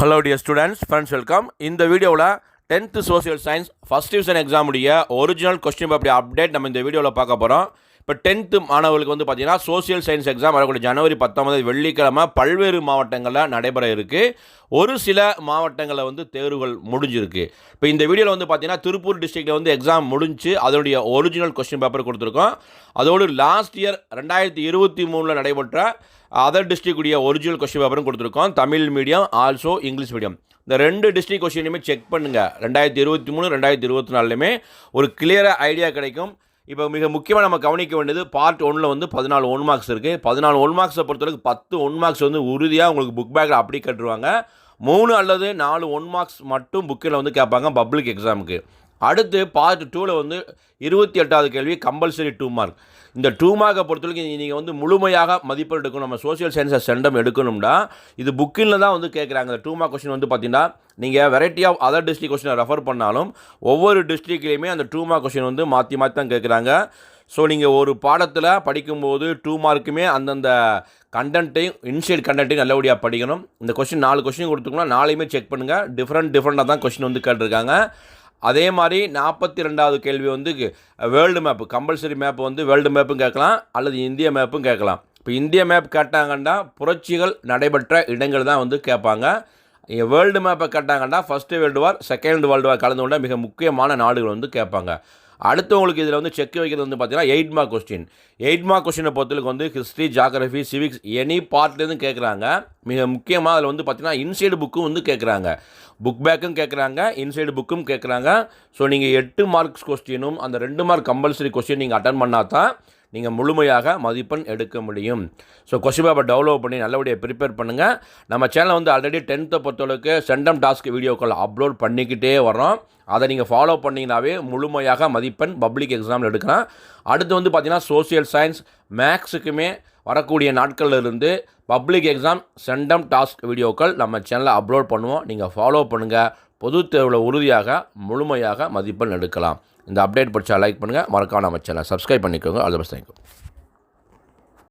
Hello dear students, friends welcome. இந்த வீடியோவில் 10th social science first division exam உடைய original question paper update நம்ம இந்த வீடியோவில் பார்க்க போகிறோம். இப்போ 10th மாணவர்களுக்கு வந்து பார்த்தீங்கன்னா சோசியல் சயின்ஸ் எக்ஸாம் வரக்கூடிய ஜனவரி 19 வெள்ளிக்கிழமை பல்வேறு மாவட்டங்களில் நடைபெற இருக்குது. ஒரு சில மாவட்டங்களில் வந்து தேர்வுகள் முடிஞ்சிருக்கு. இப்போ இந்த வீடியோவில் வந்து பார்த்தீங்கன்னா திருப்பூர் டிஸ்ட்ரிக்டில் வந்து எக்ஸாம் முடிஞ்சு அதனுடைய ஒரிஜினல் கொஸ்டின் பேப்பர் கொடுத்துருக்கோம். அதோடு லாஸ்ட் இயர் 2023 நடைபெற்ற அதர் டிஸ்ட்ரிக்டுடைய ஒரிஜினல் கொஸ்டின் பேப்பரும் கொடுத்துருக்கோம். Tamil medium also English medium இந்த ரெண்டு டிஸ்ட்ரிக்ட் கொஸ்டினையுமே செக் பண்ணுங்கள். 2023 2024லையுமே ஒரு கிளியராக ஐடியா கிடைக்கும். இப்போ மிக முக்கியமாக நம்ம கவனிக்க வேண்டியது பார்ட் 1ல் வந்து 14 1 மார்க்ஸ் இருக்குது. 14 1 மார்க்ஸை பொறுத்தவரைக்கும் 10 1 மார்க்ஸ் வந்து உறுதியாக உங்களுக்கு புக் பேக்கில் அப்படி கட்டுருவாங்க. 3 அல்லது 4 1 மார்க்ஸ் மட்டும் புக்கில் வந்து கேட்பாங்க பப்ளிக் எக்ஸாமுக்கு. அடுத்து பார்ட் 2ல் வந்து 28வது கேள்வி கம்பல்சரி 2 மார்க். இந்த 2 மார்க்கை பொறுத்தவரைக்கும் நீங்கள் வந்து முழுமையாக மதிப்பெண் எடுக்கணும். நம்ம சோசியல் சயின்ஸை சென்டம் எடுக்கணும்னா இது புக்கில் தான் வந்து கேட்குறாங்க. இந்த 2 மார்க் கொஸ்டின் வந்து பார்த்தீங்கன்னா நீங்கள் வெரைட்டி ஆஃப் அதர் டிஸ்ட்ரிக்ட் கொஸ்டினை ரெஃபர் பண்ணாலும் ஒவ்வொரு டிஸ்ட்ரிக்ட்லேயுமே அந்த 2 மார்க் கொஸ்டின் வந்து மாற்றி தான் கேட்குறாங்க. ஸோ நீங்கள் ஒரு பாடத்தில் படிக்கும்போது 2 மார்க்குமே அந்தந்த கண்டென்ட்டையும் இன்சைட் கண்டென்ட்டையும் நல்லபடியாக படிக்கணும். இந்த கொஸ்டின் 4 கொஸ்டின் கொடுத்துக்கோங்கன்னா 4யுமே செக் பண்ணுங்கள். டிஃப்ரெண்ட்டாக தான் கொஸ்டின் வந்து கேட்டிருக்காங்க. அதே மாதிரி 42வது கேள்வி வந்து வேர்ல்டு மேப்பு கம்பல்சரி மேப்பு வந்து வேர்ல்டு மேப்பும் கேட்கலாம் அல்லது இந்திய மேப்பும் கேட்கலாம். இப்போ இந்திய மேப் கேட்டாங்கன்னா புரட்சிகள் நடைபெற்ற இடங்கள் தான் வந்து கேட்பாங்க. வேர்ல்டு மேப்பை கேட்டாங்கன்னா first world war second world war கலந்து கொண்ட மிக முக்கியமான நாடுகள் வந்து கேட்பாங்க. அடுத்தவங்களுக்கு இதில் வந்து செக் வைக்கிறது வந்து பார்த்தீங்கன்னா 8 மார்க் கொஸ்டின். 8 மார்க் கொஸ்டினை பொறுத்தவரைக்கும் வந்து ஹிஸ்ட்ரி ஜாகிரஃபி சிவிக்ஸ் எனி பார்ட்லேருந்து கேட்குறாங்க. மிக முக்கியமாக அதில் வந்து பார்த்தீங்கன்னா இன்சைடு புக்கும் வந்து கேட்குறாங்க. புக் பேக்கும் கேட்குறாங்க, இன்சைடு புக்கும் கேட்குறாங்க. ஸோ நீங்கள் 8 மார்க்ஸ் கொஸ்டினும் அந்த 2 மார்க் கம்பல்சரி கொஸ்டின் நீங்கள் அட்டன் பண்ணால் தான் நீங்கள் முழுமையாக மதிப்பெண் எடுக்க முடியும். ஸோ கொஸ்டின் பேப்பர் டெவலப் பண்ணி நல்லபடியாக ப்ரிப்பேர் பண்ணுங்கள். நம்ம சேனலை வந்து ஆல்ரெடி 10th பொறுத்தளவுக்கு சென்டம் டாஸ்க் வீடியோக்கள் அப்லோட் பண்ணிக்கிட்டே வரோம். அதை நீங்கள் ஃபாலோ பண்ணிங்கனாவே முழுமையாக மதிப்பெண் பப்ளிக் எக்ஸாமில் எடுக்கலாம். அடுத்து வந்து பார்த்திங்கன்னா சோசியல் சயின்ஸ் மேக்ஸுக்குமே வரக்கூடிய நாட்களில் இருந்து பப்ளிக் எக்ஸாம் சென்டம் டாஸ்க் வீடியோக்கள் நம்ம சேனலில் அப்லோட் பண்ணுவோம். நீங்கள் ஃபாலோ பண்ணுங்கள். பொதுத் தேர்வில் உறுதியாக முழுமையாக மதிப்பெண் எடுக்கலாம். இந்த அப்டேட் படித்தா லைக் பண்ணுங்கள். மறக்காம நம்ம சேனலை சப்ஸ்கிரைப் பண்ணிக்கோங்க. All the best. தேங்க்யூ.